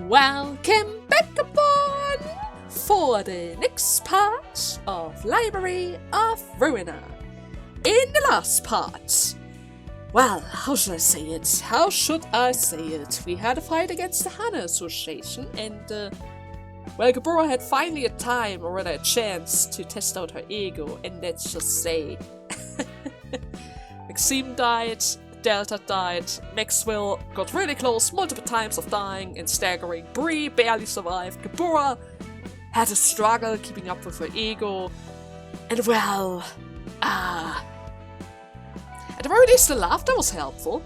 Welcome back aboard for the next part of Library of Ruina. In the last part, well, how should I say it? We had a fight against the Hana Association and, Gabora had finally a time, or rather a chance, to test out her ego, and let's just say, Maxime died, Delta died, Maxwell got really close multiple times of dying and staggering, Bree barely survived, Gabora had a struggle keeping up with her ego, and well, at the very least the laughter was helpful.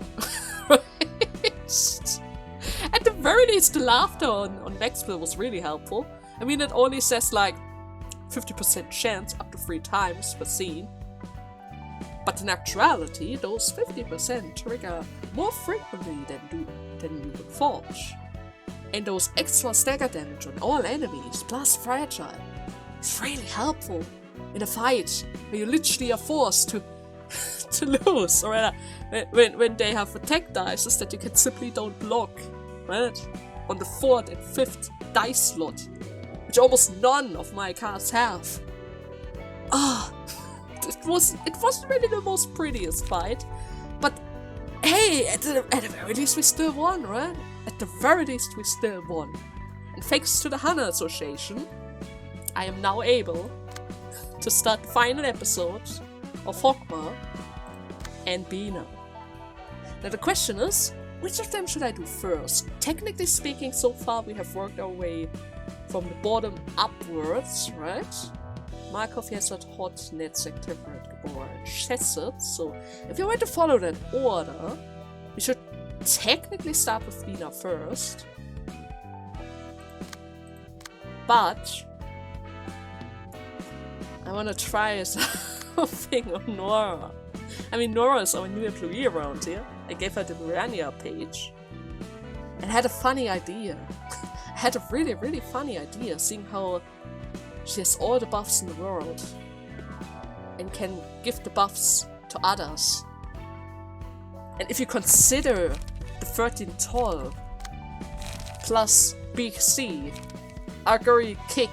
At the very least the laughter on Maxwell was really helpful. I mean, it only says like 50% chance up to 3 times per scene. But in actuality, those 50% trigger more frequently than you would thought. And those extra stagger damage on all enemies, plus fragile, is really helpful in a fight where you literally are forced to lose, or when they have attack dice that you can simply don't block, right? On the 4th and 5th dice slot, which almost none of my cards have. It wasn't really the most prettiest fight, but hey, at the very least we still won, right? At the very least we still won. And thanks to the Hana Association, I am now able to start the final episode of Hogma and Bina. Now the question is, which of them should I do first? Technically speaking, so far we have worked our way from the bottom upwards, right? Markov has that hot net sector at Gabora and Chesed, so if you were to follow that order, we should technically start with Bina first. But I wanna try something on Nora. I mean, Nora is our new employee around here. I gave her the Ruina page. And I had a funny idea. I had a really, really funny idea, seeing how she has all the buffs in the world and can give the buffs to others. And if you consider the 13 Tall plus Big C, Augury Kick,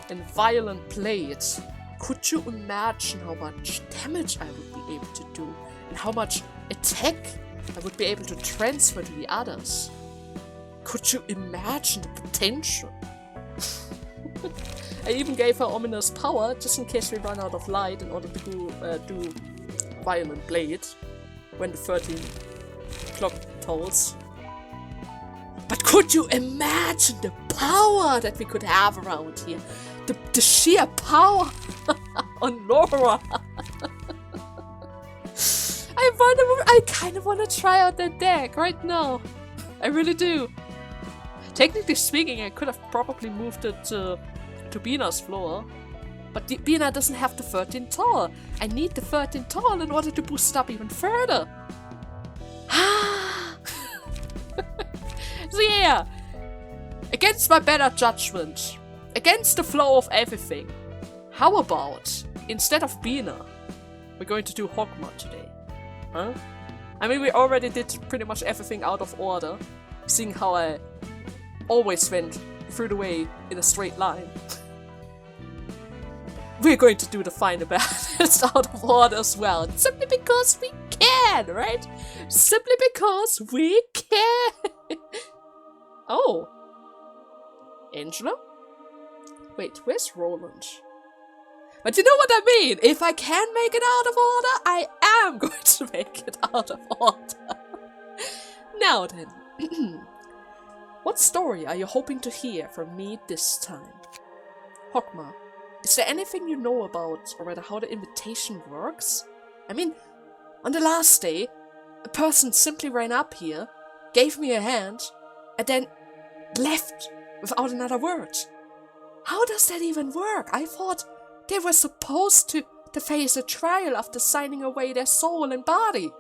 and Violent Blade, could you imagine how much damage I would be able to do and how much attack I would be able to transfer to the others? Could you imagine the potential? I even gave her ominous power just in case we run out of light in order to do Violent Blade when the 13 clock tolls. But could you imagine the power that we could have around here? The sheer power on Nora. I kind of want to try out that deck right now. I really do. Technically speaking, I could have probably moved it to Bina's floor. But Bina doesn't have the 13 Tall. I need the 13 Tall in order to boost it up even further. So yeah, against my better judgment, against the flow of everything, how about, instead of Bina, we're going to do Hogma today? Huh? I mean, we already did pretty much everything out of order, seeing how I always went through the way in a straight line. We're going to do the final battles out of order as well, simply because we can, right? Simply because we can! Oh. Angela? Wait, where's Roland? But you know what I mean! If I can make it out of order, I am going to make it out of order. Now then. What story are you hoping to hear from me this time? Hogma, is there anything you know about, or rather how the invitation works? I mean, on the last day, a person simply ran up here, gave me a hand, and then left without another word. How does that even work? I thought they were supposed to face a trial after signing away their soul and body.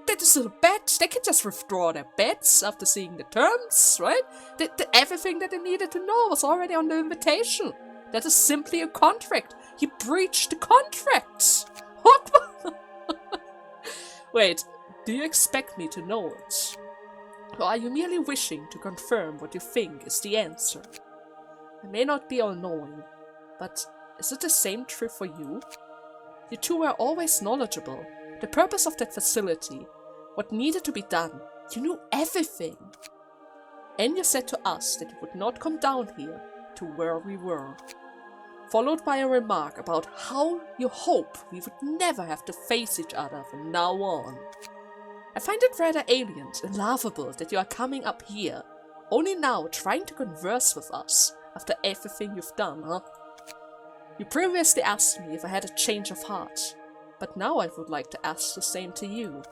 That is a bet. They can just withdraw their bets after seeing the terms, right? Everything that they needed to know was already on the invitation. That is simply a contract. He breached the contract. What? Wait, do you expect me to know it? Or are you merely wishing to confirm what you think is the answer? I may not be all-knowing, but is it the same true for you? You two were always knowledgeable. The purpose of that facility, what needed to be done, you knew everything. And you said to us that you would not come down here to where we were. Followed by a remark about how you hope we would never have to face each other from now on. I find it rather alien and laughable that you are coming up here, only now trying to converse with us after everything you've done, huh? You previously asked me if I had a change of heart, but now I would like to ask the same to you.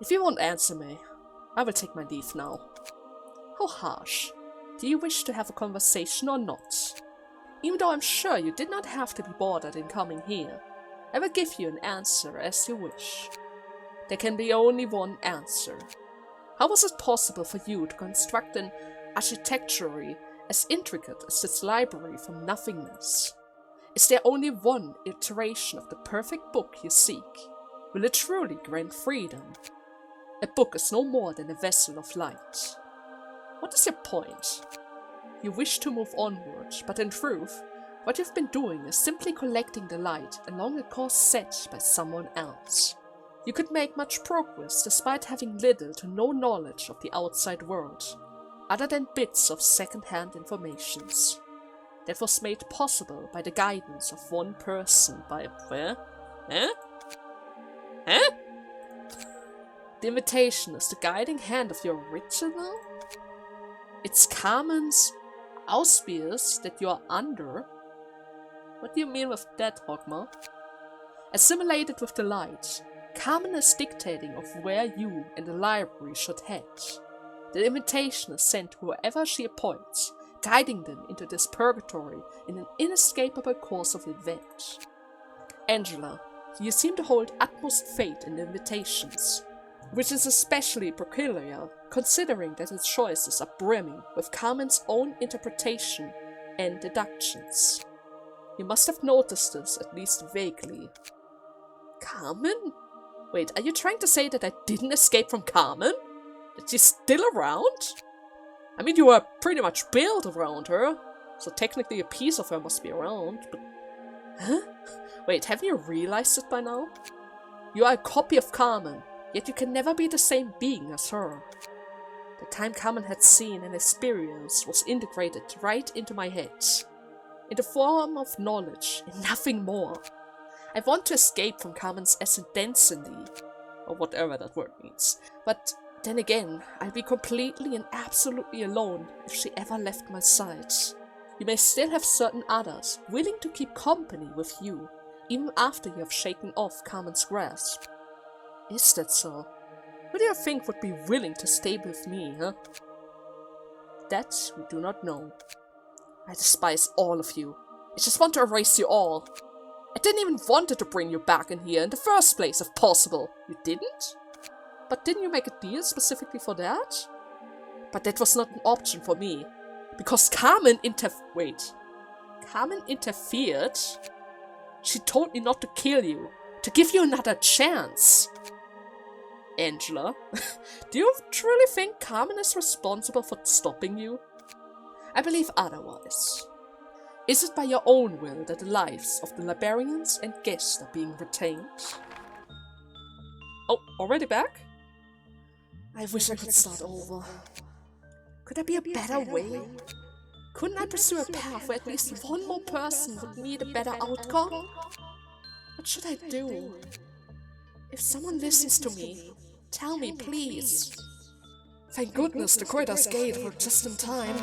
If you won't answer me, I will take my leave now. How harsh. Do you wish to have a conversation or not? Even though I'm sure you did not have to be bothered in coming here, I will give you an answer as you wish. There can be only one answer. How was it possible for you to construct an architecture as intricate as this library from nothingness? Is there only one iteration of the perfect book you seek? Will it truly grant freedom? A book is no more than a vessel of light. What is your point? You wish to move onward, but in truth, what you've been doing is simply collecting the light along a course set by someone else. You could make much progress despite having little to no knowledge of the outside world, other than bits of second-hand informations. That was made possible by the guidance of one person by... The invitation is the guiding hand of your ritual? It's Carmen's auspice that you are under? What do you mean with that, Hogma? Assimilated with the light, Carmen is dictating of where you and the library should head. The invitation is sent to whoever she appoints, guiding them into this purgatory in an inescapable course of events. Angela, you seem to hold utmost faith in the invitations, which is especially peculiar considering that its choices are brimming with Carmen's own interpretation and deductions. You must have noticed this at least vaguely. Carmen? Wait, are you trying to say that I didn't escape from Carmen? That she's still around? I mean, you were pretty much built around her, so technically a piece of her must be around, but... Huh? Wait, haven't you realized it by now? You are a copy of Carmen, yet you can never be the same being as her. The time Carmen had seen and experienced was integrated right into my head, in the form of knowledge and nothing more. I want to escape from Carmen's ascendancy, or whatever that word means, but then again, I'll be completely and absolutely alone if she ever left my side. You may still have certain others willing to keep company with you, even after you have shaken off Carmen's grasp. Is that so? Who do you think would be willing to stay with me, huh? That we do not know. I despise all of you. I just want to erase you all. I didn't even want to bring you back in here in the first place, if possible. You didn't? But didn't you make a deal specifically for that? But that was not an option for me. Because Carmen interfered? She told me not to kill you, to give you another chance. Angela, do you truly think Carmen is responsible for stopping you? I believe otherwise. Is it by your own will that the lives of the librarians and guests are being retained? Oh, already back? I wish I could start over. Could there be a better way? Couldn't I pursue a path where at least one more person would need a better outcome? What should I do? If someone listens to me, tell me, please. Thank goodness the corridor's gate worked just in time.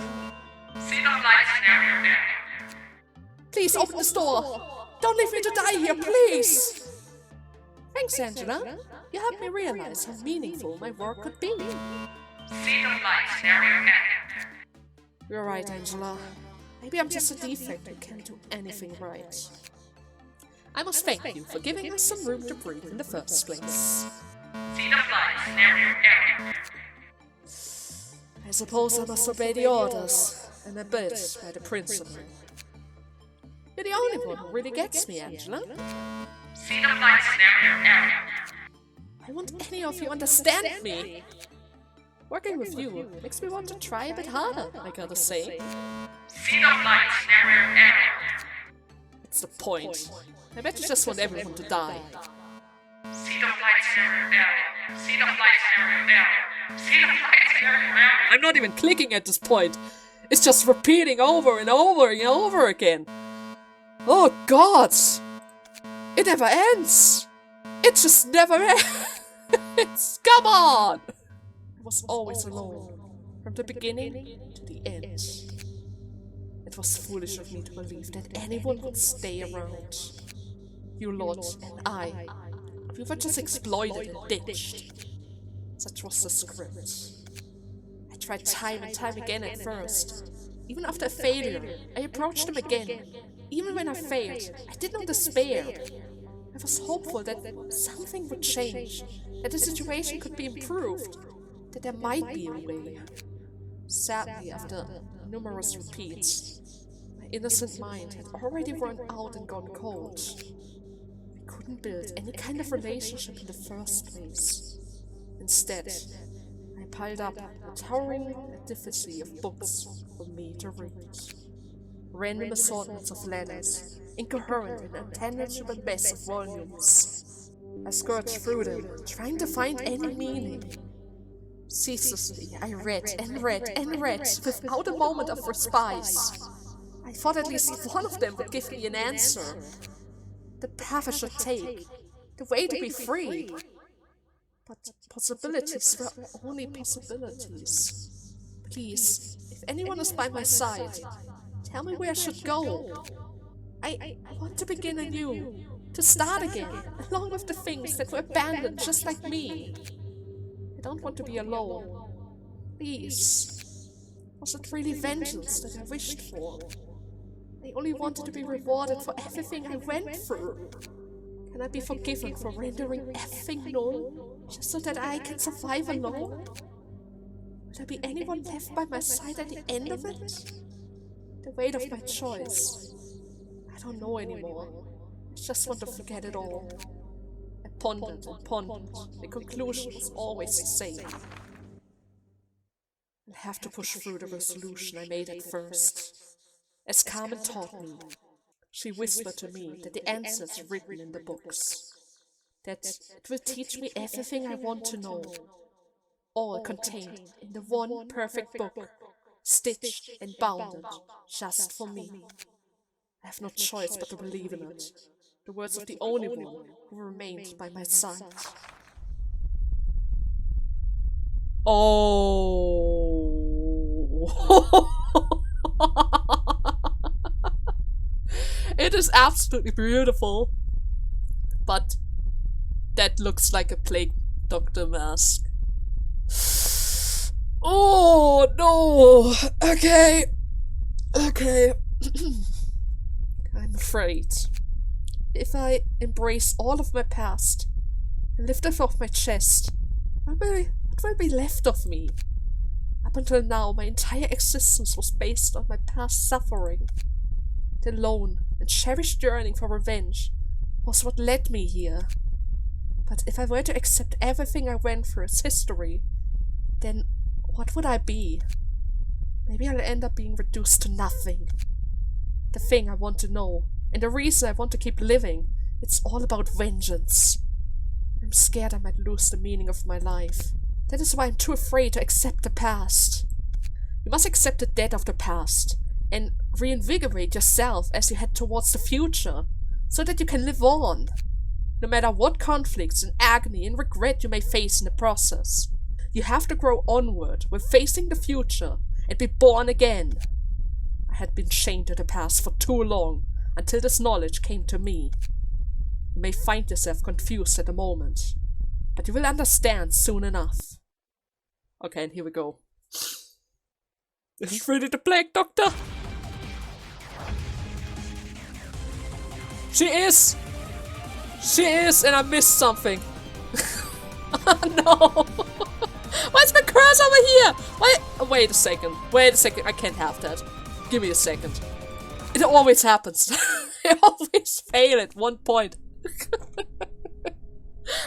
Please open this door! Don't leave me to die here, please! Thanks, Angela. You helped me realize how meaningful my work could be. You're right, Angela. Maybe I'm just a defect who can't do anything right. I must thank you for giving us some room to breathe in the first place. I suppose I must obey the orders and abide by the principle. You're the only one who really gets me, Angela. Why won't any of you understand me? Working with you makes me want to try a bit harder, I gotta say. Seed of light area area. That's the point. I bet you just want everyone to die. Seed of light area area. Seed of light area area. Seed of light area area. I'm not even clicking at this point. It's just repeating over and over and over again. Oh god! It never ends! It just never ends! Come on! I was always alone, from the beginning to the end. It was foolish of me to believe that anyone would stay around. You lot and I, we were just exploited and ditched. Such was the script. I tried time and time again at first. Even after a failure, I approached them again. Even when I failed, I did not despair. I was hopeful that something would change, that the situation could be improved, that there might be a way. Sadly, after numerous repeats, my innocent mind had already run out and gone cold. We couldn't build any kind of relationship in the first place. Instead, I piled up a towering edifice of books for me to read. Random assortments of letters, incoherent and untangible mess of volumes. I scourged through them, trying to find any meaning. Ceaselessly, I read and read and read, without a moment of respite. I thought at least one of them would give me an answer. The path I should take, the way to be free. But possibilities were only possibilities. Please, if anyone is by my side, tell me where I should go. I want to begin anew, to start again, along with the things that were abandoned just like me. I don't want to be alone. Please. Was it really vengeance that I wished for? I only wanted to be rewarded for everything I went through. Can I be forgiven for rendering everything null, just so that I can survive alone? Will there be anyone left by my side at the end of it? The weight of my choice. I don't know anymore. I just want to forget it all. I pondered and pondered. The conclusion was always the same. I'll have to push through the resolution I made at first. As Carmen taught me, she whispered to me that the answers written in the books, that it will teach me everything I want to know, all contained in the one perfect book, stitched and bounded just for me. I have no choice but to believe in it, the words of the only one who remained by my side. Oh. It is absolutely beautiful, but that looks like a plague doctor mask. Oh no! Okay. I'm afraid if I embrace all of my past and lift it off my chest, what will be left of me? Up until now, my entire existence was based on my past suffering. The lone and cherished yearning for revenge was what led me here. But if I were to accept everything I went through as history, then what would I be? Maybe I'll end up being reduced to nothing. The thing I want to know, and the reason I want to keep living, it's all about vengeance. I'm scared I might lose the meaning of my life. That is why I'm too afraid to accept the past. You must accept the death of the past, and reinvigorate yourself as you head towards the future, so that you can live on, no matter what conflicts and agony and regret you may face in the process. You have to grow onward with facing the future and be born again. I had been chained to the past for too long, until this knowledge came to me. You may find yourself confused at the moment, but you will understand soon enough. Okay, and here we go. Is it really the Plague Doctor? She is, and I missed something. Oh no! Why's my cross over here? Wait a second, I can't have that. Give me a second. It always happens. I always fail at one point.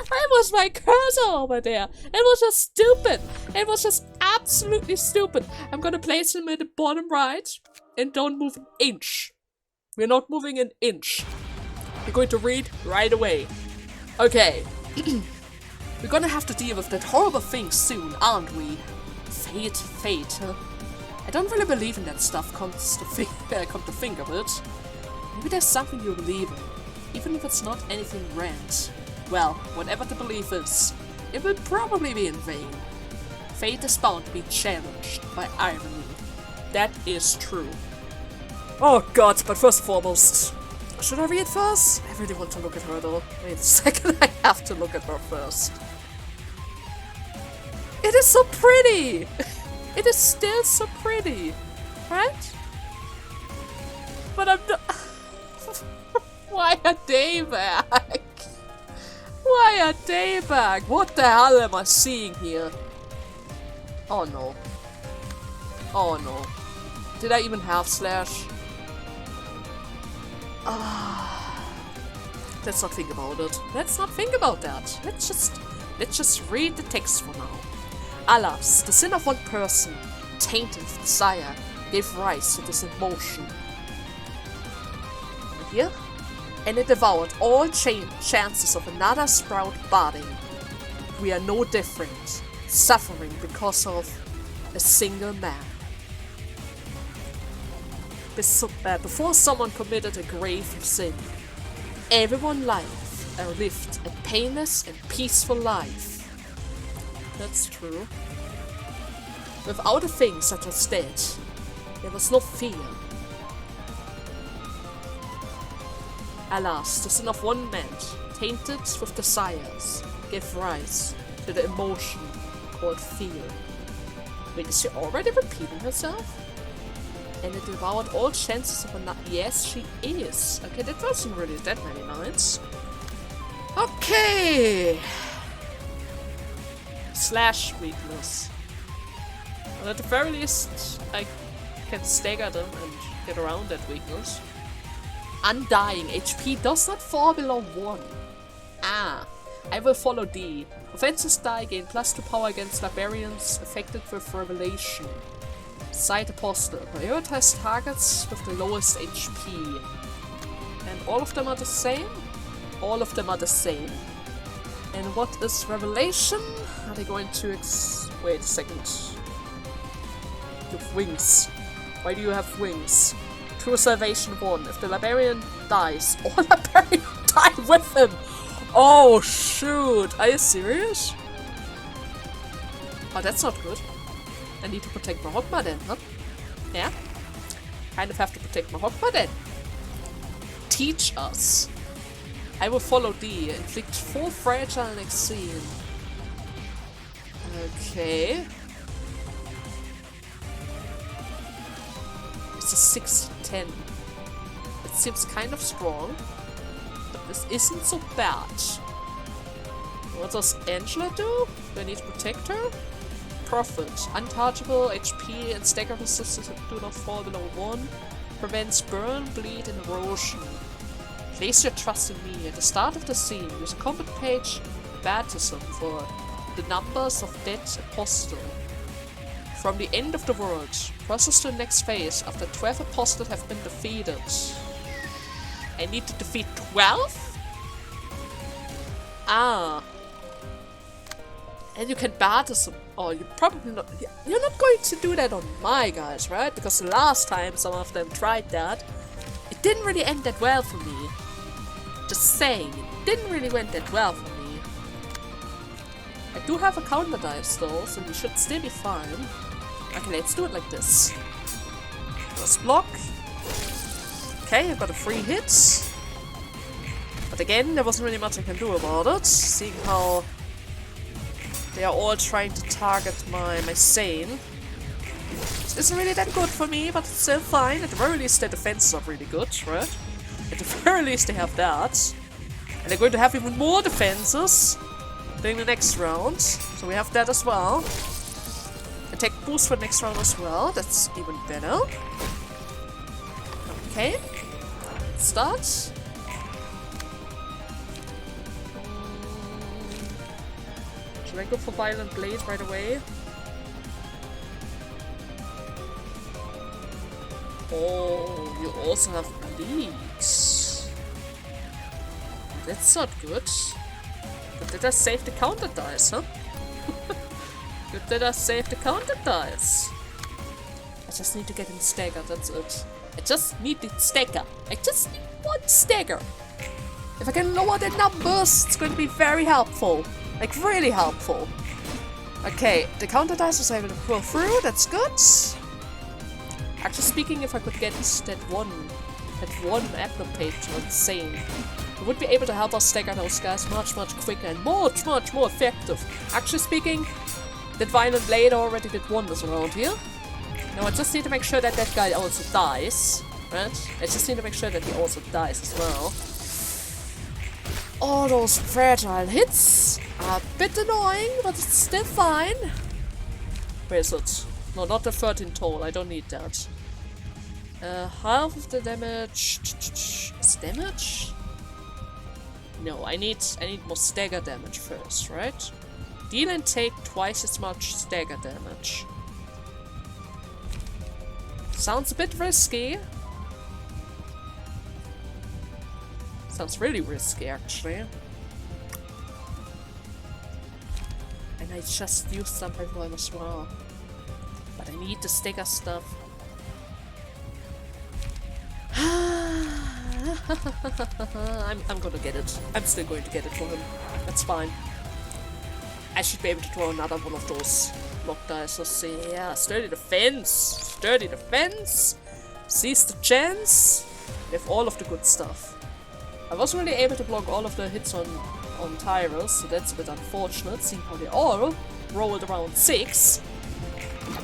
Why was my cursor over there? It was just stupid. It was just absolutely stupid. I'm gonna place him in the bottom right. And don't move an inch. We're not moving an inch. We're going to read right away. Okay. We're gonna have to deal with that horrible thing soon, aren't we? Fate, fate. I don't really believe in that stuff, come to think of it. Maybe there's something you believe in, even if it's not anything grand. Well, whatever the belief is, it will probably be in vain. Fate is bound to be challenged by irony. That is true. Oh god, but first and foremost, should I read first? I really want to look at her though. Wait a second, I have to look at her first. It is so pretty! It is still so pretty, right? But I'm not... Why are they back? Why are they back? What the hell am I seeing here? Oh no. Oh no. Did I even have slash? Let's not think about it. Let's not think about that. Let's just read the text for now. Alas, the sin of one person, tainted with desire, gave rise to this emotion. And here? And it devoured all chances of another sprout budding. We are no different, suffering because of a single man. Before someone committed a grave sin, everyone lived a painless and peaceful life. That's true. Without a thing such as that, there was no fear. Alas, the sin of one man, tainted with desires, gave rise to the emotion called fear. Wait, is she already repeating herself? And it devoured all chances of another. Yes, she is. Okay, that wasn't really that many lines. Okay. Slash weakness. Well, at the very least, I can stagger them and get around that weakness. Undying. HP does not fall below 1. Ah. I will follow D. Offenses die gain +2 power against barbarians affected with revelation. Side Apostle. Prioritize targets with the lowest HP. And all of them are the same? All of them are the same. And what is Revelation? Are they going to wait a second. You have wings. Why do you have wings? True Salvation 1. If the Barbarian dies, all Barbarians die with him! Oh shoot! Are you serious? Oh, that's not good. I need to protect my Hogma then, huh? Yeah? Kind of have to protect my Hogma then. Teach us. I will follow D. Inflict 4 fragile and exceed. Okay. It's a 6-10. It seems kind of strong. But this isn't so bad. What does Angela do? Do I need to protect her? Prophet. Untouchable, HP and stagger resistance do not fall below 1. Prevents burn, bleed, and erosion. Place your trust in me. At the start of the scene, use a combat page baptism for the numbers of dead apostle. From the end of the world, process to the next phase after 12 apostles have been defeated. I need to defeat 12? Ah. And you can baptism. Oh, you're probably not. You're not going to do that on my guys, right? Because the last time some of them tried that, it didn't really end that well for me. Just saying, it didn't really went that well for me. I do have a counter dice though, so we should still be fine. Okay, let's do it like this. First block. Okay, I've got a free hit. But again, there wasn't really much I can do about it, seeing how they are all trying to target my Sane. It isn't really that good for me, but it's still fine. At the very least, their defenses are really good, right? At the very least, they have that. And they're going to have even more defenses during the next round. So we have that as well. Attack boost for next round as well. That's even better. Okay. Start. Should I go for Violent Blade right away? Oh, you also have bleeds. That's not good. But did I save the counter dice, huh? Good that I saved the counter dice. I just need to get him staggered, that's it. I just need the stagger. I just need one stagger. If I can lower the numbers, it's going to be very helpful. Like, really helpful. Okay, the counter dice was able to pull through, that's good. Actually speaking, if I could get that one Abner page insane, it would be able to help us stagger those guys much quicker and much more effective. Actually speaking, that Violent Blade already did wonders around here. Now I just need to make sure that that guy also dies, right? I just need to make sure that he also dies as well. All those fragile hits are a bit annoying, but it's still fine. Where is it? No, not the 13 toll, I don't need that. Half of the damage... Is damage? No, I need more stagger damage first, right? Deal and take twice as much stagger damage. Sounds a bit risky. Sounds really risky, actually. And I just used some Plattform as well. But I need the stagger stuff. I'm gonna get it. I'm still going to get it for him. That's fine. I should be able to draw another one of those block dice. Let's see. Yeah, sturdy defense. Sturdy defense. Seize the chance. We have all of the good stuff. I wasn't really able to block all of the hits on Tyrus, so that's a bit unfortunate, seeing how they all rolled around 6.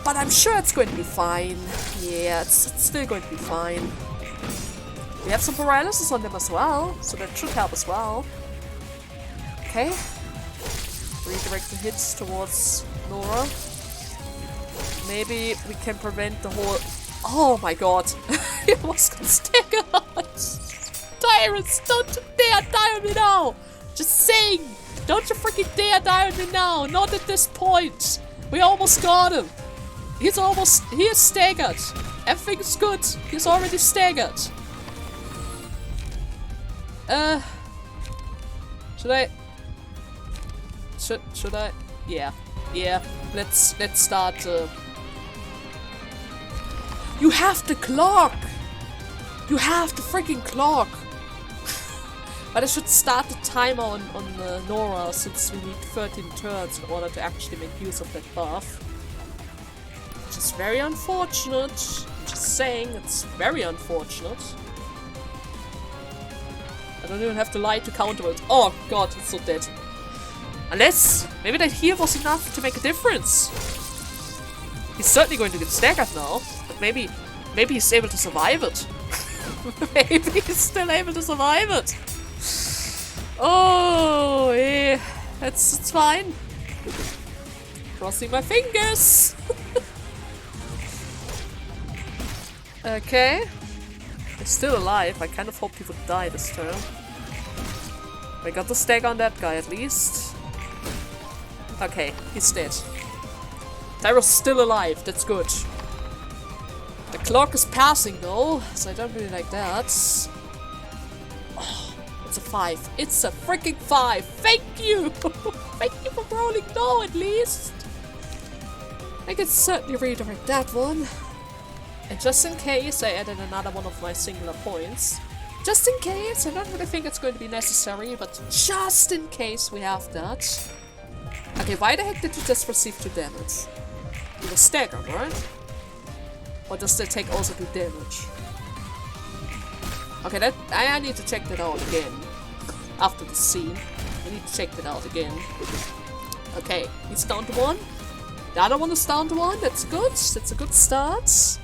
But I'm sure it's going to be fine. Yeah, it's still going to be fine. We have some paralysis on them as well, so that should help as well. Okay. Redirect the hits towards Nora. Maybe we can prevent the whole... Oh my god! He was gonna stick us! Tyrants, don't you dare die on me now! Just saying! Don't you freaking dare die on me now! Not at this point! We almost got him! He is staggered! Everything is good! He's already staggered! Should I? Yeah. Let's start, You have the clock! You have the freaking clock! But I should start the timer on Nora, since we need 13 turns in order to actually make use of that buff. Which is very unfortunate. I'm just saying, it's very unfortunate. I don't even have to lie to counter it. Oh god, it's so dead. Unless, maybe that heal was enough to make a difference. He's certainly going to get staggered now, but maybe he's able to survive it. Maybe he's still able to survive it. Oh, yeah, it's fine. Crossing my fingers. Okay. He's still alive. I kind of hoped he would die this turn. I got the stagger on that guy at least. Okay, he's dead. Tyro's still alive, that's good. The clock is passing though, so I don't really like that. Oh, it's a 5. It's a freaking 5! Thank you! Thank you for rolling no at least! I can certainly redirect that one. And just in case, I added another one of my singular points. Just in case, I don't really think it's going to be necessary, but just in case we have that. Okay, why the heck did you just receive 2 damage? You were staggered, right? Or does that take also 2 damage? Okay, that I need to check that out again. After the scene. I need to check that out again. Okay, he's down to 1. The other one is down to 1, that's good. That's a good start.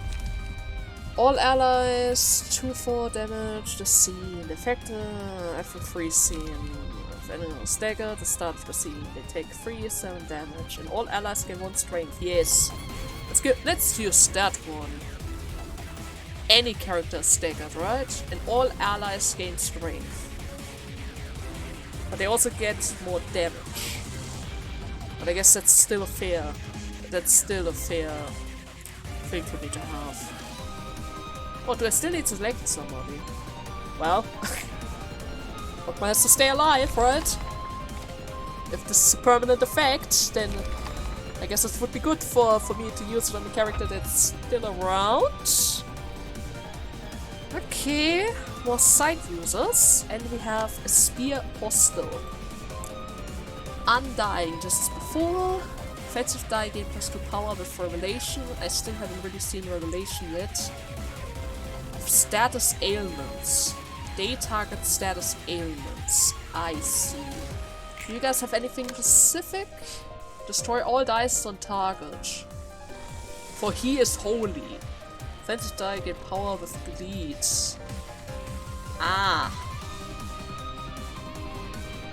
All allies, 2-4 damage, the scene, the effector, after 3 scene. Animal stagger, the start of the scene. They take 3-7 damage, and all allies gain 1 strength. Yes. That's good. Let's use that one. Any character is staggered, right? And all allies gain strength. But they also get more damage. But I guess that's still fair. That's still a fair thing for me to have. Oh, do I still need to select somebody? Well, Pokemon has to stay alive, right? If this is a permanent effect, then I guess it would be good for me to use it on a character that's still around. Okay, more side users, and we have a Spear Apostle. Undying, just as before. Offensive die gain +2 power with Revelation. I still haven't really seen Revelation yet. Status ailments. They target status ailments. I see. Do you guys have anything specific? Destroy all dice on target. For he is holy. Offensive die gain power with bleeds. Ah.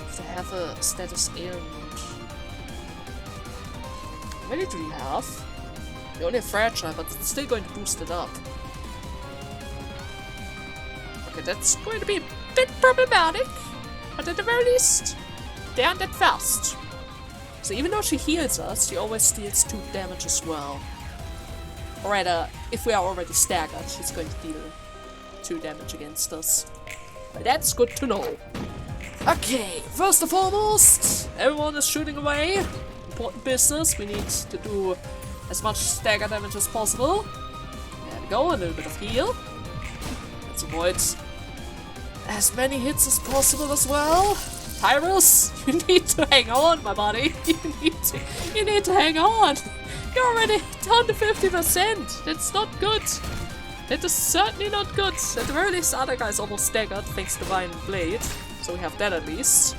If they have a status ailment. How many do you have? You only have fragile, but it's still going to boost it up. Okay, that's going to be a bit problematic. But at the very least, they aren't that fast. So even though she heals us, she always deals 2 damage as well. Or rather, if we are already staggered, she's going to deal 2 damage against us. But that's good to know. Okay, first and foremost, everyone is shooting away. Important business, we need to do as much stagger damage as possible. There we go, a little bit of heal. Let's avoid as many hits as possible as well. Tyrus, you need to hang on, my buddy. You need to hang on. You're already down to 50%. That's not good. That is certainly not good. At the very least, the other guy's almost staggered thanks to Divine Blade. So we have that at least.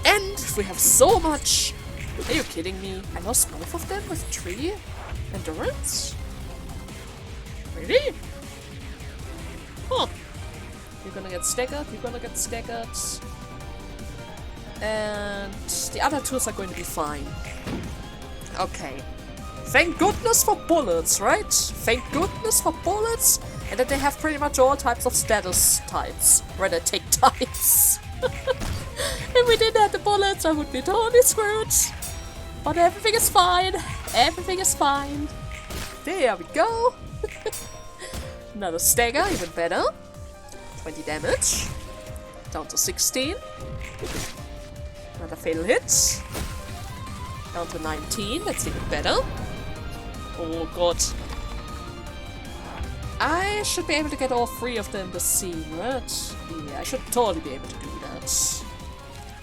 And we have so much. Are you kidding me? I lost both of them with 3 endurance? Really? Huh. You're gonna get staggered, you're gonna get staggered. And the other 2s are going to be fine. Okay. Thank goodness for bullets, right? Thank goodness for bullets. And that they have pretty much all types of status types. Where they take types. If we didn't have the bullets, I would be totally screwed. But everything is fine. Everything is fine. There we go. Another stagger, even better. 20 damage. Down to 16. Another fatal hit. Down to 19. That's even better. Oh god. I should be able to get all 3 of them this scene, right? Yeah, I should totally be able to do that.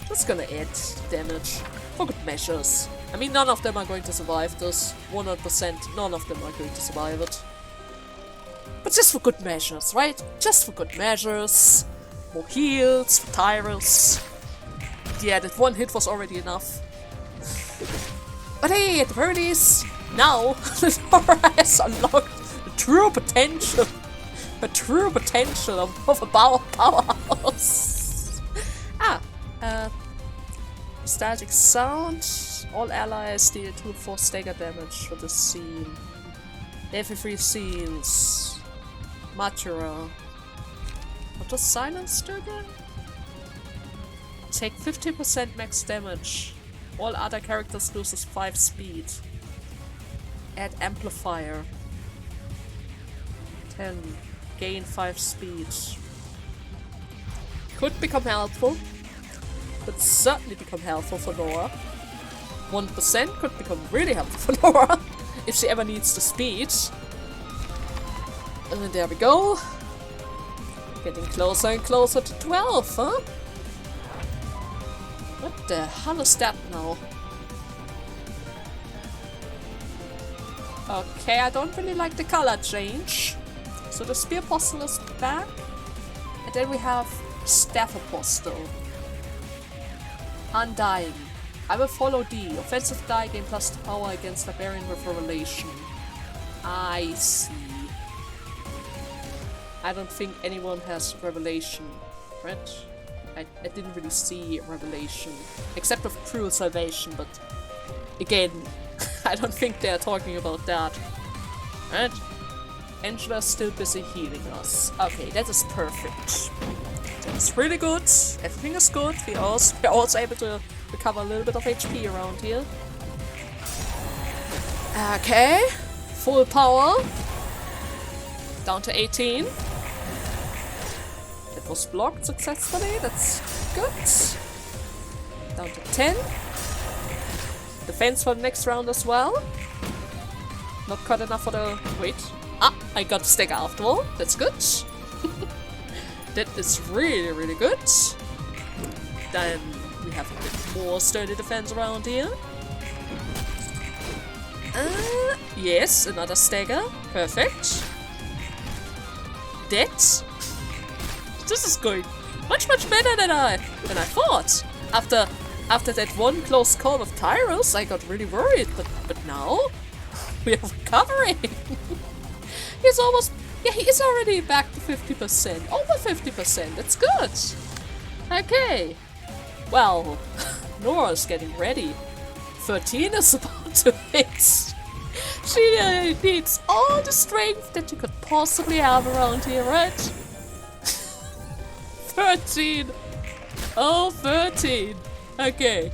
Just gonna add damage for good measures. I mean, none of them are going to survive this. 100%, none of them are going to survive it. But just for good measures, right? Just for good measures. More heals for Tyrus. Yeah, that 1 hit was already enough. But hey, at the very least, now Nora has unlocked the true potential. The true potential of a powerhouse. Static sound. All allies deal 2-4 stagger damage for this scene. Every 3 scenes. Matura. What does silence do again? Take 50% max damage. All other characters loses 5 speed. Add amplifier. 10. Gain 5 speed. Could become helpful. Could certainly become helpful for Nora. 1% could become really helpful for Nora if she ever needs the speed. And there we go. Getting closer and closer to 12, huh? What the hell is that now? Okay, I don't really like the color change. So the Spear Apostle is back. And then we have Staff Apostle. Undying. I will follow D. Offensive die gain +2 power against Librarian with Revelation. I see. I don't think anyone has Revelation, right? I didn't really see Revelation. Except of Cruel Salvation, but again, I don't think they're talking about that. Right? Angela's still busy healing us. Okay, that is perfect. That is really good. Everything is good. We're also able to recover a little bit of HP around here. Okay. Full power. Down to 18. That was blocked successfully. That's good. Down to 10. Defense for the next round as well. Not quite enough for the... Wait. Ah, I got a stagger after all. That's good. That is really, really good. Then we have a bit more sturdy defense around here. Yes, another stagger. Perfect. That. This is going much better than I thought. After that one close call with Tyrus, I got really worried, but now we are recovering. He's almost, yeah, he is already back to 50%, over 50%. That's good. Okay. Well, Nora's getting ready. 13 is about to hit. She needs all the strength that you could possibly have around here, right? 13. Oh, 13. Okay.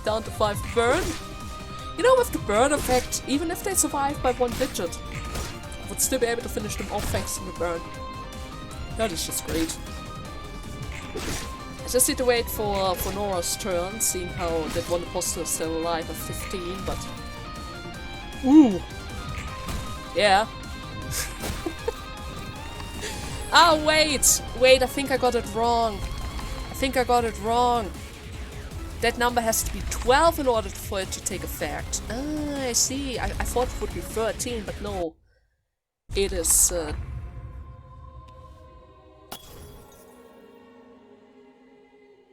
Down to 5 burn. You know, with the burn effect, even if they survive by 1 digit, I would still be able to finish them off thanks to the burn. That is just great. I just need to wait for Nora's turn, seeing how that one imposter is still alive at 15, but... Ooh! Yeah. Oh, wait! Wait, I think I got it wrong. That number has to be 12 in order for it to take effect. Ah, I see. I thought it would be 13, but no. It is...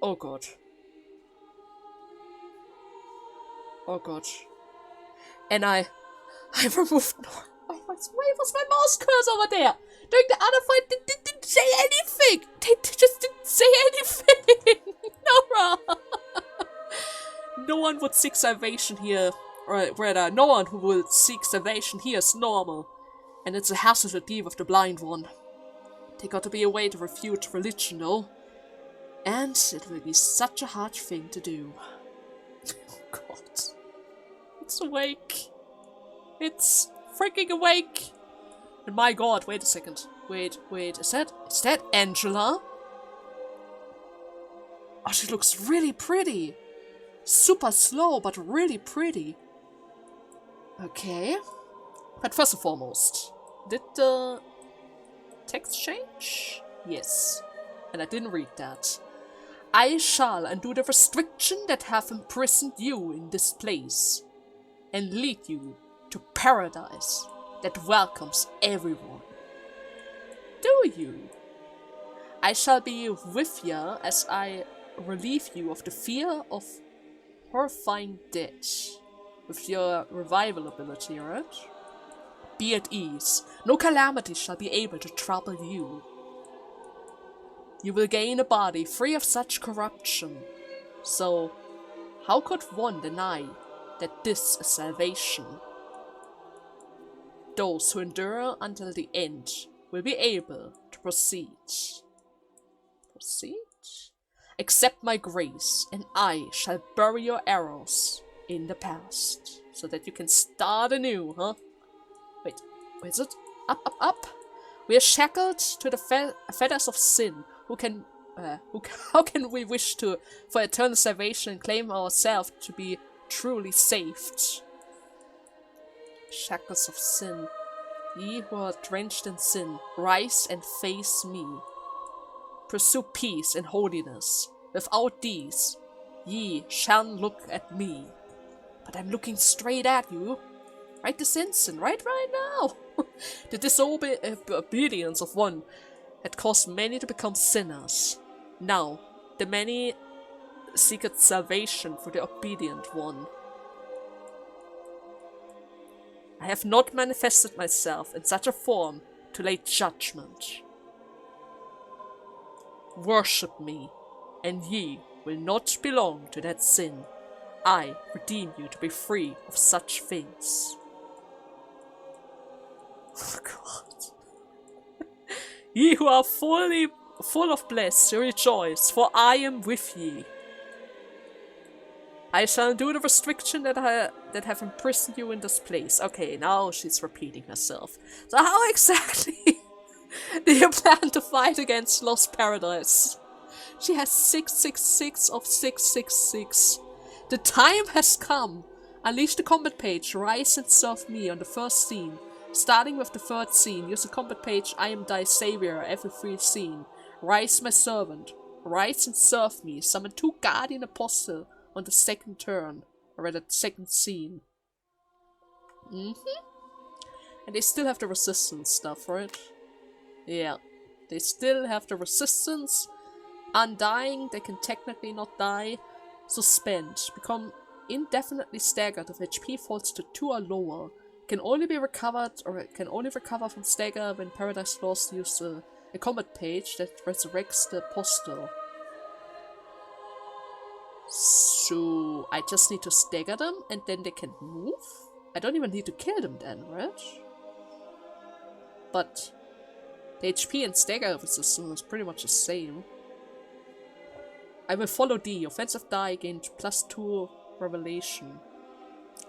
Oh god. Oh god. And I removed... Why was my mouse cursor over there? During the other fight, they didn't say anything! They just didn't say anything! Nora! No one would seek salvation here, or rather, no one who will seek salvation here is normal. And it's a hassle to deal with the blind one. There got to be a way to refute religion, though. And it will be such a hard thing to do. Oh god. It's awake. It's freaking awake! And my god, wait a second. Wait, is that Angela? Oh, she looks really pretty. Super slow, but really pretty. Okay. But first and foremost, did the text change? Yes. And I didn't read that. I shall undo the restriction that have imprisoned you in this place, and lead you to paradise that welcomes everyone. Do you? I shall be with you as I relieve you of the fear of horrifying death with your revival ability, right? Be at ease. No calamity shall be able to trouble you. You will gain a body free of such corruption. So, how could one deny that this is salvation? Those who endure until the end will be able to proceed. Proceed? Accept my grace, and I shall bury your arrows in the past, so that you can start anew, huh? Wait, where is it? Up. We are shackled to the fetters of sin. How can we wish for eternal salvation and claim ourselves to be truly saved? Shackles of sin. Ye who are drenched in sin, rise and face me. Pursue peace and holiness. Without these, ye shan't look at me. But I'm looking straight at you. Right this instant, right now. The disobedience of one had caused many to become sinners. Now, the many seeketh salvation for the obedient one. I have not manifested myself in such a form to lay judgment. Worship me, and ye will not belong to that sin. I redeem you to be free of such things. Oh god. Ye who are full of bliss, rejoice, for I am with ye. I shall do the restriction that have imprisoned you in this place. Okay, now she's repeating herself. So how exactly do you plan to fight against Lost Paradise? She has 666 of 666. The time has come. Unleash the combat page, rise and serve me on the first scene. Starting with the third scene, use the combat page I am thy savior every free scene. Rise my servant, rise and serve me. Summon 2 guardian apostle on the second turn, or at the second scene. And they still have the resistance stuff, right? Yeah, they still have the resistance. Undying, they can technically not die. Suspend, become indefinitely staggered if HP falls to 2 or lower. Can only be recovered, or it can only recover from stagger when Paradise Lost use a combat page that resurrects the apostle. So I just need to stagger them and then they can move? I don't even need to kill them then, right? But the HP and stagger resistance is pretty much the same. I will follow D. Offensive die gained +2 revelation.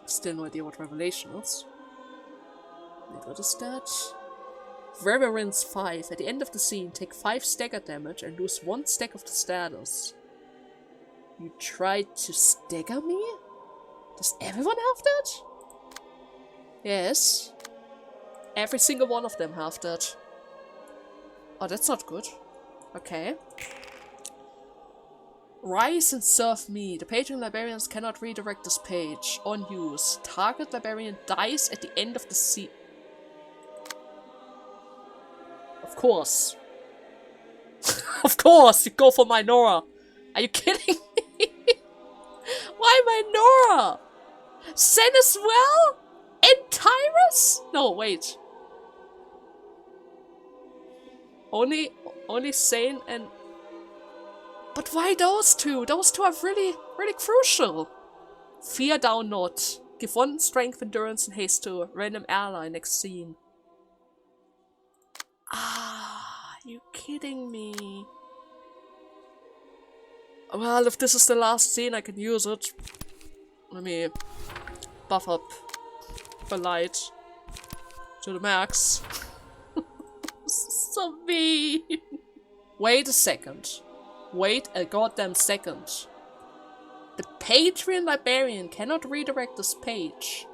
Still no idea what revelation is. Wait, what is that? Reverence 5. At the end of the scene, take 5 stagger damage and lose 1 stack of the status. You tried to stagger me? Does everyone have that? Yes. Every single one of them have that. Oh, that's not good. Okay. Rise and serve me. The Patron Librarians cannot redirect this page. On use. Target Librarian dies at the end of the scene. Of course. Of course, you go for my Nora. Are you kidding me? Why my Nora? Sen as well? And Tyrus? No, wait. Only Sane and... But why those two? Those two are really crucial. Fear thou not. Give 1 strength, endurance, and haste to a random ally next scene. Ah, you kidding me? Well, if this is the last scene, I can use it. Let me buff up the light to the max. So mean. Wait a second. Wait a goddamn second. The Patreon Librarian cannot redirect this page.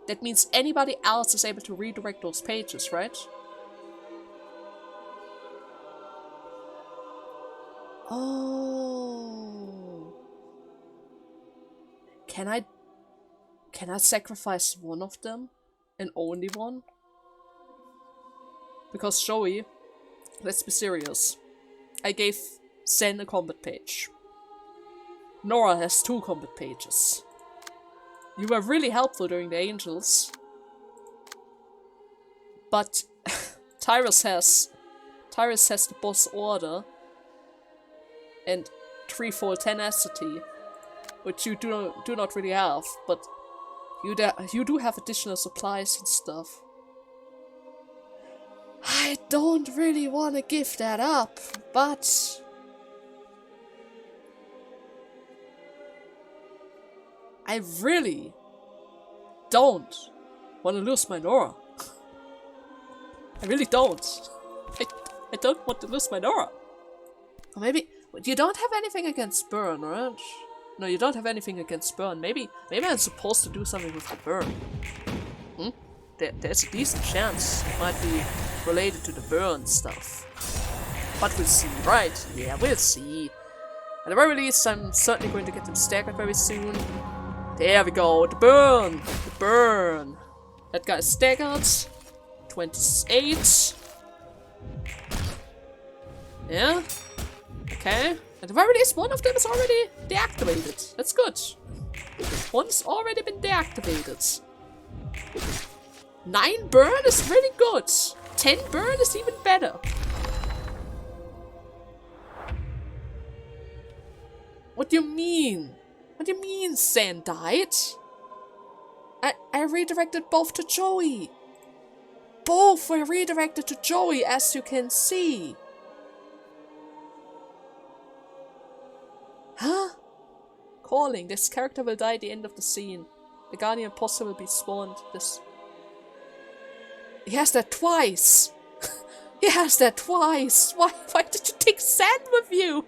That means anybody else is able to redirect those pages, right? Oh. Can I sacrifice one of them? And only one? Because Joey, let's be serious. I gave Sen a combat page. Nora has 2 combat pages. You were really helpful during the Angels. But Tyrus has the boss order and 3-fold tenacity, which you do not really have, but you do have additional supplies and stuff. I don't really want to give that up, but I really don't want to lose my Nora. I really don't. I don't want to lose my Nora. Or maybe you don't have anything against burn, right? No, you don't have anything against burn. Maybe I'm supposed to do something with the burn. There's a decent chance it might be related to the burn stuff. But we'll see, right? Yeah, we'll see. At the very least, I'm certainly going to get them staggered very soon. There we go, the burn! The burn! That guy is staggered. 28. Yeah. Okay. At the very least, one of them is already deactivated. That's good. One's already been deactivated. 9 burn is really good. 10 burn is even better. What do you mean? What do you mean Sen died? I redirected both to Joey. Both were redirected to Joey, as you can see. Huh? calling. This character will die at the end of the scene. The guardian imposter will be spawned. This. He has that twice! He has that twice! Why did you take sand with you?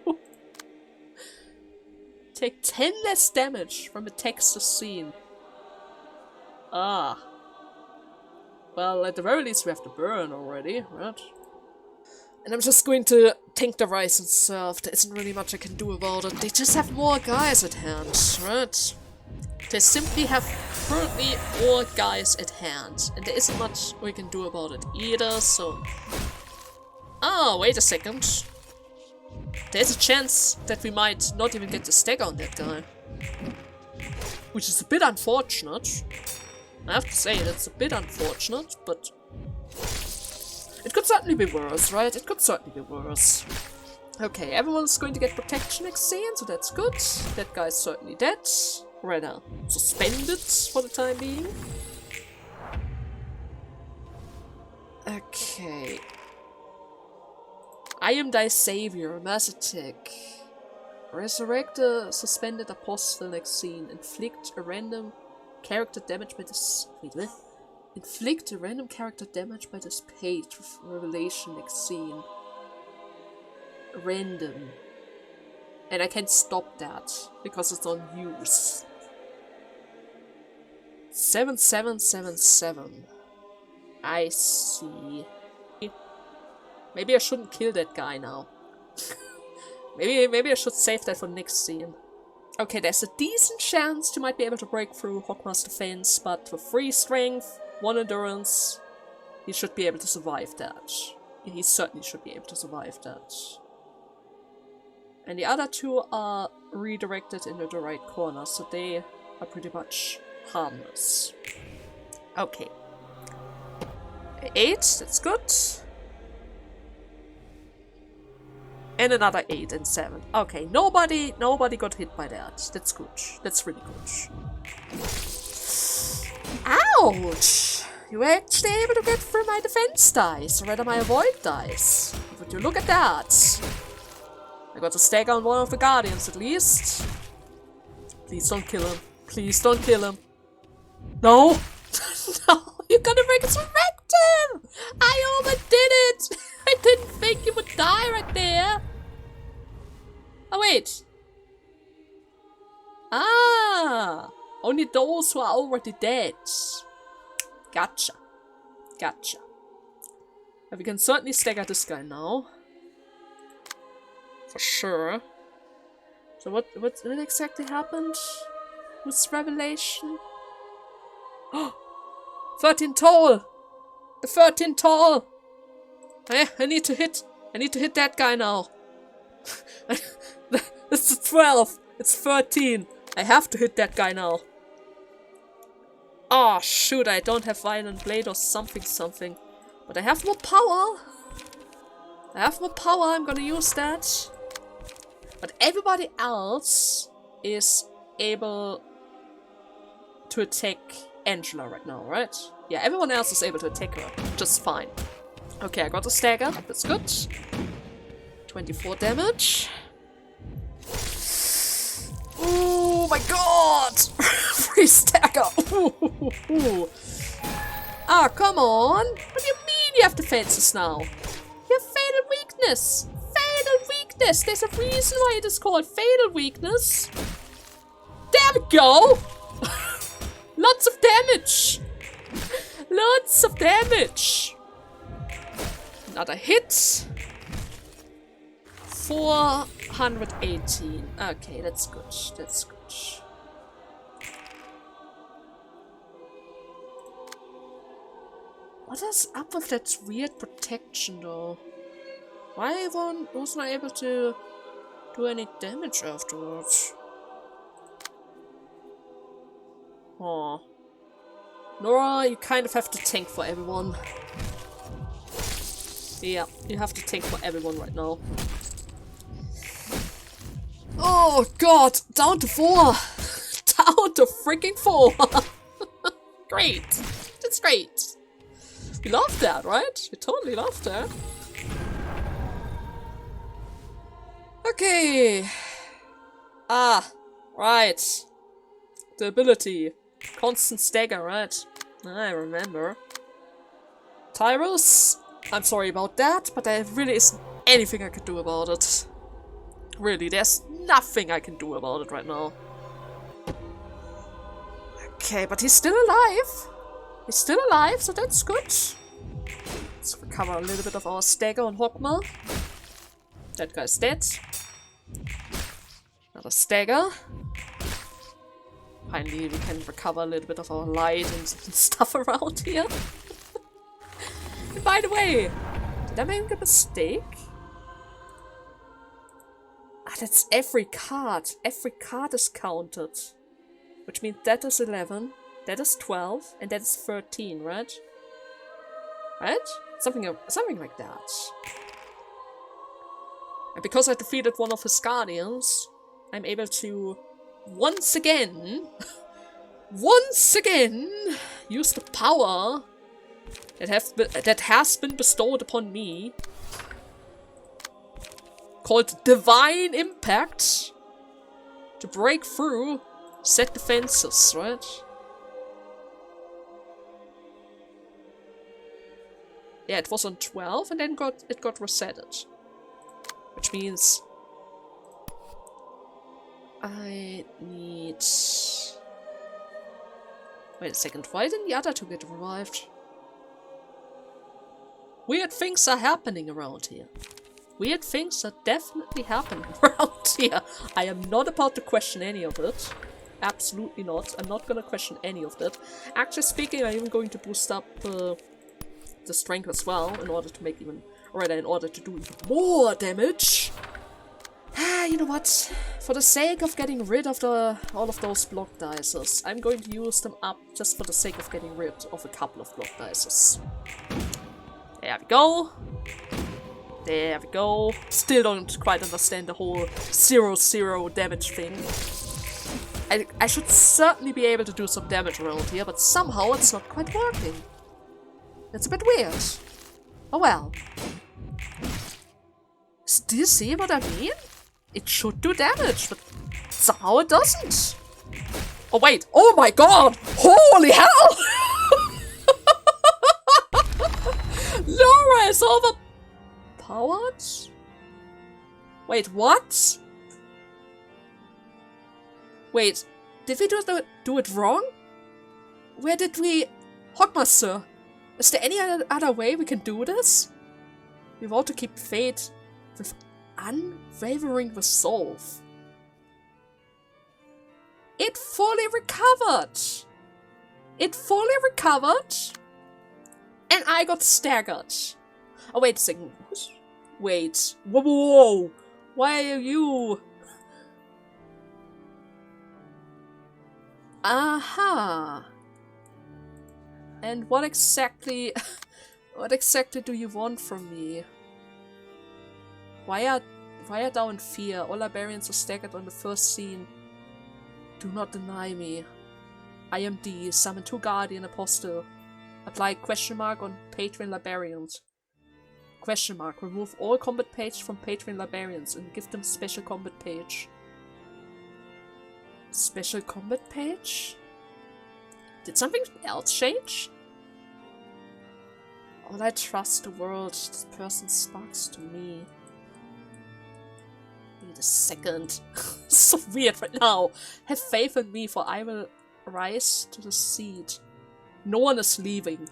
Take 10 less damage from the Texas scene. Ah. Well, at the very least we have to burn already, right? And I'm just going to tank the Rise and Serve. There isn't really much I can do about it. They just have more guys at hand, right? They simply have currently more guys at hand. And there isn't much we can do about it either, so... Oh, wait a second. There's a chance that we might not even get the stagger on that guy. Which is a bit unfortunate. I have to say, that's a bit unfortunate, but... It could certainly be worse, right? It could certainly be worse. Okay, everyone's going to get protection next scene, so that's good. That guy's certainly dead. Rather suspended for the time being. Okay. I am thy savior, Mazatek. Resurrect a suspended apostle next scene. Inflict a random character damage by this. Wait, what? Inflict a random character damage by this page with revelation next scene. Random. And I can't stop that because it's on use. 7777. I see. Maybe I shouldn't kill that guy now. maybe I should save that for next scene. Okay, there's a decent chance you might be able to break through Hawkma's defense, but with 3 strength, 1 endurance, he should be able to survive that. He certainly should be able to survive that. And the other 2 are redirected into the right corner, so they are pretty much harmless. Okay. 8, that's good. And another 8 and 7. Okay, nobody got hit by that. That's good. That's really good. Ouch! You were actually able to get through my defense dice, or rather my avoid dice. Would you look at that? I got a stagger on one of the guardians at least. Please don't kill him. Please don't kill him. No! No! You're gonna resurrect him! I overdid it! I didn't think you would die right there. Oh wait. Ah! Only those who are already dead. Gotcha. Gotcha. But we can certainly stagger this guy now. For sure. So what exactly happened? Whose revelation? Oh! 13 tall! The 13 tall! I need to hit that guy now. It's 12. It's 13. I have to hit that guy now. Oh shoot, I don't have Violent Blade or something. But I have more power. I'm gonna use that. But everybody else is able to attack Angela right now, right? Yeah, everyone else is able to attack her just fine. Okay, I got a stagger. That's good. 24 damage. Oh my god! 3 stagger! Ah, come on! What do you mean you have defenses now? You have fatal weakness! Fatal weakness! There's a reason why it is called fatal weakness. There we go! Lots of damage! Lots of damage! Another hit. 418. Okay, that's good. That's good. What is up with that weird protection though? Why wasn't I able to do any damage afterwards? Aw. Nora, you kind of have to tank for everyone. Yeah, you have to tank for everyone right now. Oh god, down to 4! Down to freaking 4! Great! That's great! You love that, right? You totally love that. Okay. Ah, Right. The ability. Constant stagger, right? I remember. Tyrus, I'm sorry about that, but there really isn't anything I can do about it. Really, there's nothing I can do about it right now. Okay, but he's still alive. He's still alive, so that's good. Let's recover a little bit of our stagger on Hogma. That guy's dead. Another stagger. Finally, we can recover a little bit of our light and stuff around here. And by the way, did I make a mistake? Ah, that's every card. Every card is counted. Which means that is 11, that is 12, and that is 13, right? Right? Something like that. And because I defeated one of his guardians, I'm able to once again use the power that has been bestowed upon me, called Divine Impact, to break through set defenses, right? Yeah, it was on 12 and then it got resetted. Which means I need... Wait a second, why didn't the other two get revived? Weird things are happening around here. Weird things are definitely happening around here. I am not about to question any of it. Absolutely not. I'm not gonna question any of that. Actually speaking, I'm even going to boost up the strength as well in order to make even... Or rather, in order to do even more damage. You know what? For the sake of getting rid of all of those block dices, I'm going to use them up just for the sake of getting rid of a couple of block dices. There we go. There we go. Still don't quite understand the whole 0-0 damage thing. I should certainly be able to do some damage around here, but somehow it's not quite working. It's a bit weird. Oh well. Do you see what I mean? It should do damage, but somehow it doesn't. Oh wait, oh my god! Holy hell! Nora is overpowered? Wait, what? Wait, did we do it wrong? Where did we... Hogmaster, is there any other way we can do this? We want to keep faith with unwavering resolve. It fully recovered! It fully recovered! And I got staggered. Oh, wait a second. Wait. Whoa, whoa, whoa. Why are you... Aha. And what exactly... what exactly do you want from me? Why are thou in fear? All librarians are staggered on the first scene. Do not deny me. I am D. Summon 2 Guardian Apostle. Apply question mark on Patron Librarians. Question mark. Remove all combat page from Patron Librarians and give them special combat page. Special combat page? Did something else change? All I trust the world. This person sparks to me. Wait a second. So weird right now. Have faith in me, for I will rise to the seat. No one is leaving.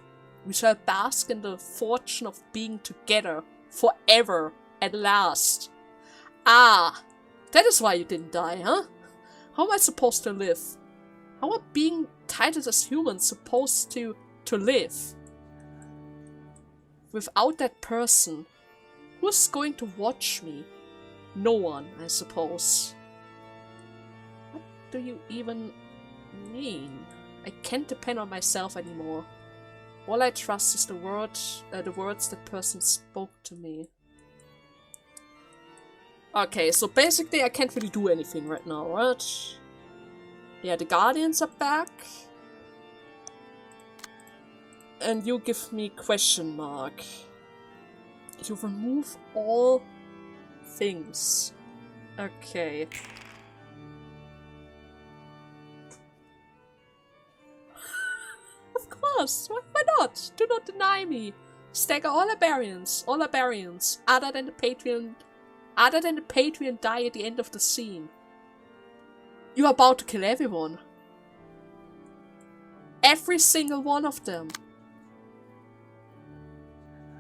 We shall bask in the fortune of being together forever at last. Ah, that is why you didn't die, huh? How am I supposed to live? How are being titled as humans supposed to live? Without that person, who's going to watch me? No one, I suppose. What do you even mean? I can't depend on myself anymore. All I trust is the words that person spoke to me. Okay, so basically I can't really do anything right now, right? Yeah, the Guardians are back. And you give me question mark. You remove all things. Okay. course! Why not? Do not deny me. Stagger all barbarians, other than the Patreon die at the end of the scene. You are about to kill everyone. Every single one of them.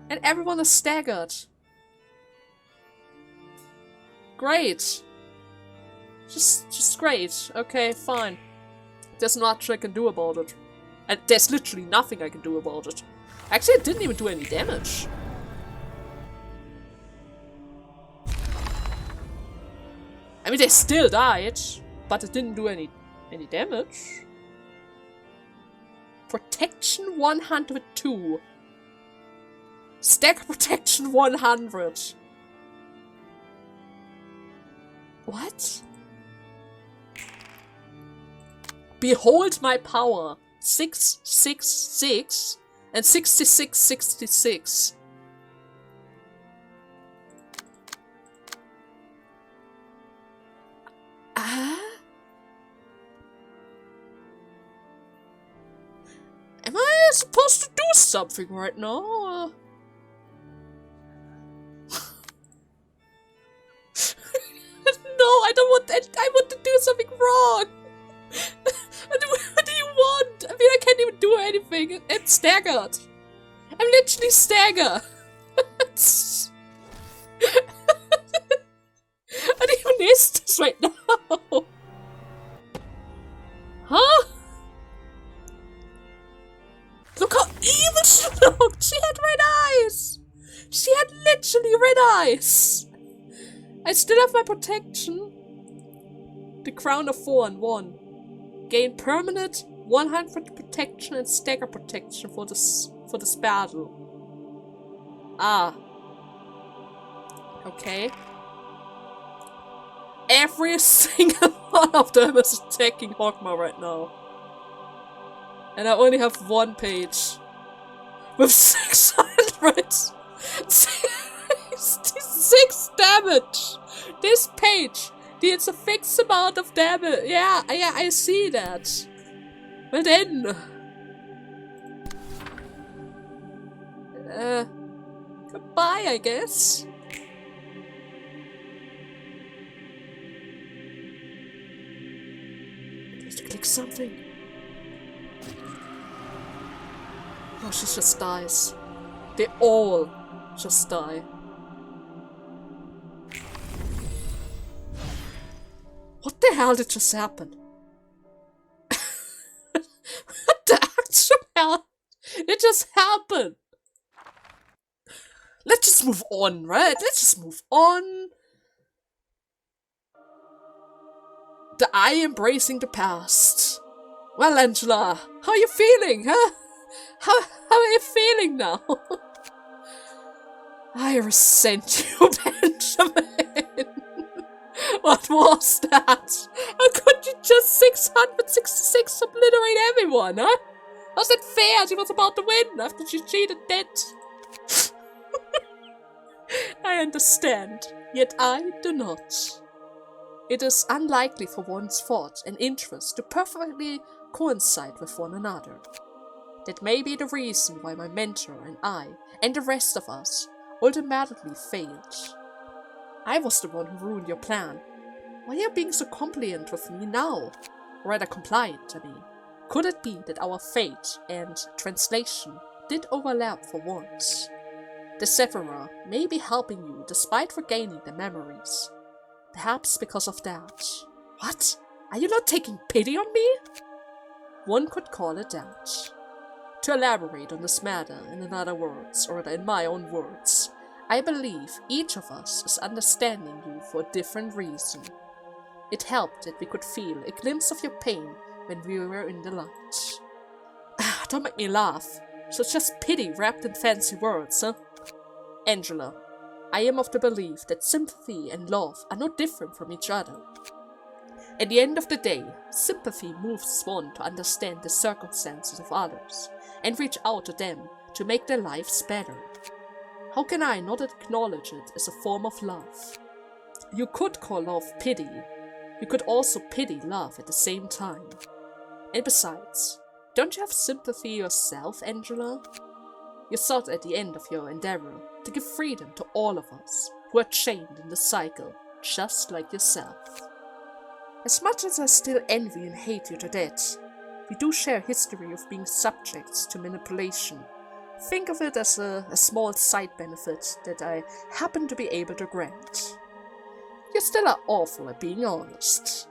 And everyone is staggered. Great. Just great. Okay, fine. There's not much I can do about it. And there's literally nothing I can do about it. Actually, it didn't even do any damage. I mean, they still died, but it didn't do any damage. Protection 102. Stack protection 100. What? Behold my power. 666 and 6666. Am I supposed to do something right now? No, I don't want that. I want to do something wrong. What do you want? I mean, I can't even do anything. It's staggered. I'm literally staggered. What even is this right now? Huh? Look how evil she looked! She had red eyes! She had literally red eyes! I still have my protection. The Crown of Thorn 1. Gain permanent 100 protection and stagger protection for this battle. Ah. Okay. Every single one of them is attacking Hogma right now. And I only have one page. With 600! 6 damage! This page deals a fixed amount of damage. Yeah, I see that. But then... goodbye, I guess. I have to click something. Oh, she just dies. They all just die. What the hell did just happen? What the actual hell? It just happened. Let's just move on, right? Let's just move on. The eye embracing the past. Well, Angela, how are you feeling, huh? How are you feeling now? I resent you, Benjamin. What was that? How could you just 666 obliterate everyone, huh? How's that fair? She was about to win after she cheated dead. I understand, yet I do not. It is unlikely for one's thought and interest to perfectly coincide with one another. That may be the reason why my mentor and I, and the rest of us, ultimately failed. I was the one who ruined your plan. Why are you being so compliant with me now? Rather compliant, I mean. Could it be that our fate and translation did overlap for once? The Sephira may be helping you despite regaining the memories. Perhaps because of that. What? Are you not taking pity on me? One could call it that. To elaborate on this matter in another words, or in my own words, I believe each of us is understanding you for a different reason. It helped that we could feel a glimpse of your pain when we were in the light. Don't make me laugh. So it's just pity wrapped in fancy words, huh? Angela, I am of the belief that sympathy and love are not different from each other. At the end of the day, sympathy moves one to understand the circumstances of others and reach out to them to make their lives better. How can I not acknowledge it as a form of love? You could call love pity. You could also pity love at the same time. And besides, Don't you have sympathy yourself, Angela? You thought at the end of your endeavor to give freedom to all of us who are chained in the cycle, just like yourself. As much as I still envy and hate you to death, we do share history of being subjects to manipulation. Think of it as a small side benefit that I happen to be able to grant. You still are awful at being honest.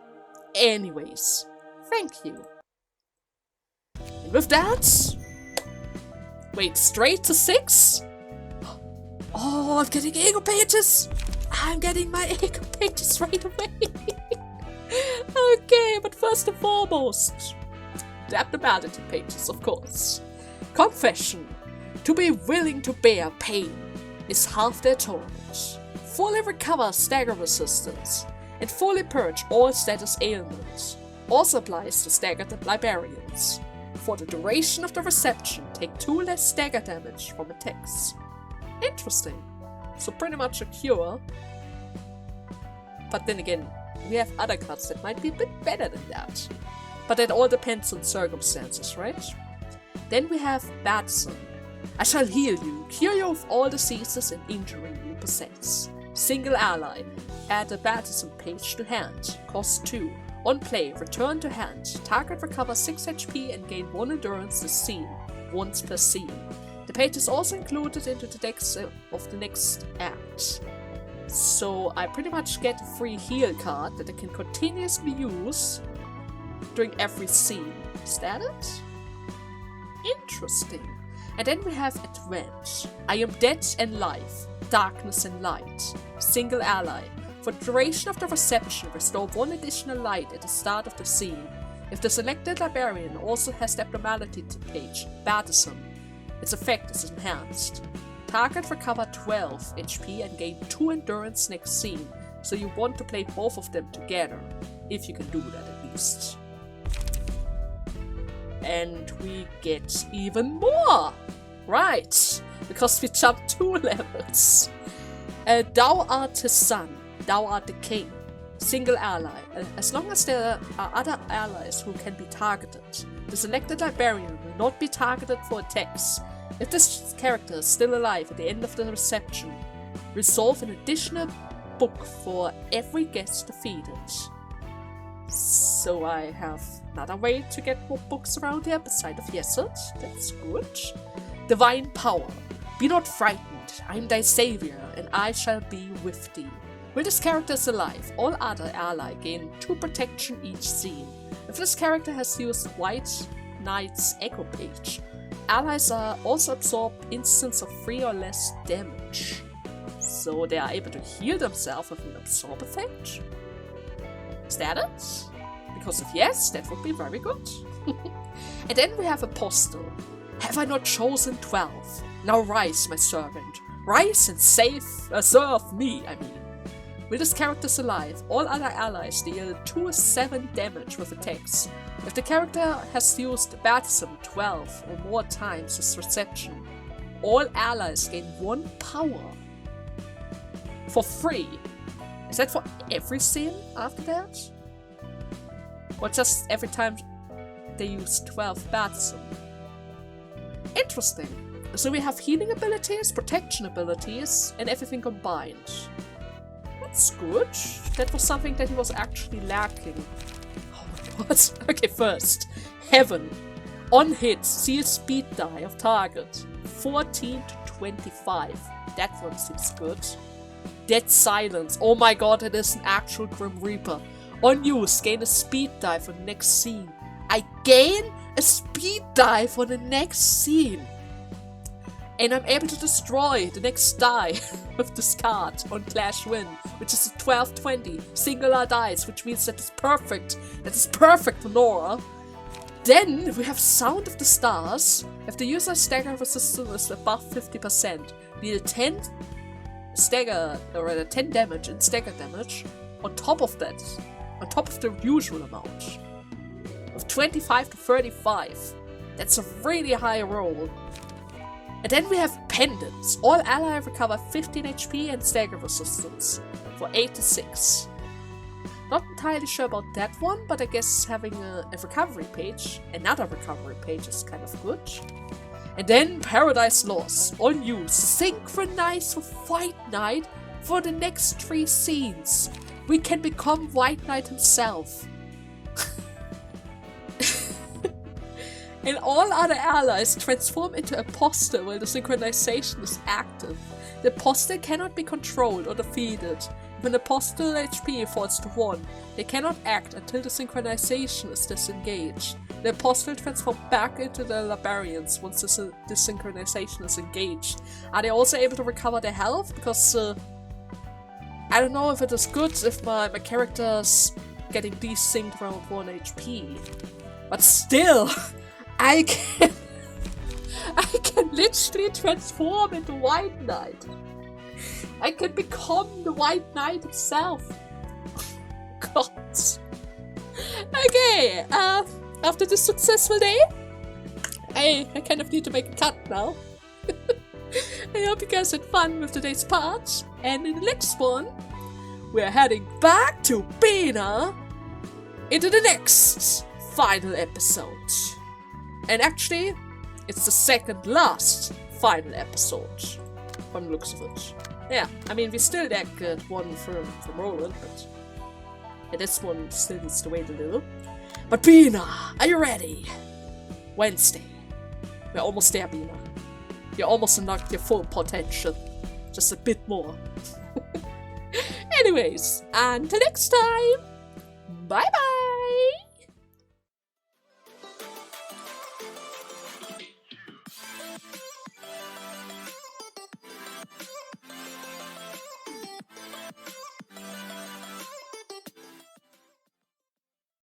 Anyways, thank you. And with that... Wait, straight to 6? Oh, I'm getting ego pages! I'm getting my ego pages right away! Okay, but first and foremost, the abnormality pages, of course. Confession. To be willing to bear pain is half their torment. Fully recover stagger resistance, and fully purge all status ailments. Also applies to staggered librarians. For the duration of the reception, take 2 less stagger damage from attacks. Interesting. So pretty much a cure. But then again, we have other cards that might be a bit better than that. But that all depends on circumstances, right? Then we have Batson. I shall heal you, cure you of all diseases and injury you possess. Single ally. Add a Batson page to hand. Cost 2. On play, return to hand. Target recovers 6 HP and gain 1 endurance this scene, once per scene. The page is also included into the decks of the next act. So I pretty much get a free heal card that I can continuously use during every scene. Is that it? Interesting. And then we have Advent. I am dead and life, darkness and light. Single ally. For the duration of the reception, restore 1 additional light at the start of the scene. If the selected librarian also has the abnormality page, Batson, its effect is enhanced. Target recover 12 HP and gain 2 endurance next scene, so you want to play both of them together, if you can do that at least. And we get even more! Right, because we jumped 2 levels. Thou art his son, thou art the king. Single ally. As long as there are other allies who can be targeted, the selected librarian will not be targeted for attacks. If this character is still alive at the end of the reception, resolve an additional book for every guest defeated. So I have another way to get more books around here beside of Yesod. That's good. Divine power. Be not frightened. I am thy savior, and I shall be with thee. While this character is alive, all other ally gain 2 protection each scene. If this character has used White Knight's Echo Page, allies are also absorb instants of 3 or less damage. So they are able to heal themselves with an absorb effect? Is that it? Because if yes, that would be very good. And then we have Apostle. Have I not chosen 12? Now rise, my servant. Rise and serve me, I mean. With this character alive, all other allies deal 2-7 damage with attacks. If the character has used Batson 12 or more times his reception, all allies gain 1 power. For free. Is that for every scene after that? Or just every time they use 12 Batson? Interesting. So we have healing abilities, protection abilities, and everything combined. That's good. That was something that he was actually lacking. Oh my god. Okay, first. Heaven. On hit, seal speed die of target. 14 to 25. That one seems good. Dead silence. Oh my god, it is an actual Grim Reaper. On use, gain a speed die for the next scene. I gain a speed die for the next scene. And I'm able to destroy the next die with this card on Clash Win, which is a 12-20 singular dice, which means that is perfect. That is perfect for Nora. Then we have Sound of the Stars. If the user's stagger resistance is above 50%, deal 10 stagger or rather 10 damage in stagger damage on top of that, on top of the usual amount. Of 25 to 35. That's a really high roll. And then we have Pendants. All allies recover 15 HP and stagger resistance for 8 to 6. Not entirely sure about that one, but I guess having a recovery page, another recovery page is kind of good. And then Paradise Lost. On you, synchronize with White Knight for the next 3 scenes. We can become White Knight himself. And all other allies transform into apostle while the synchronization is active. The apostle cannot be controlled or defeated. When the apostle HP falls to 1, they cannot act until the synchronization is disengaged. The apostle transforms back into the Liberians once the synchronization is engaged. Are they also able to recover their health? Because I don't know if it is good if my character's getting desynced around 1 HP. But still, I can literally transform into White Knight. I can become the White Knight himself. God. Okay, after this successful day, I kind of need to make a cut now. I hope you guys had fun with today's part. And in the next one, we're heading back to Bina into the next final episode. And actually, it's the second last final episode, from the looks of it. Yeah, I mean, we still did get one from Roland, but this one still needs to wait a little. But Bina, are you ready? Wednesday. We're almost there, Bina. You almost unlocked your full potential. Just a bit more. Anyways, until next time, bye bye!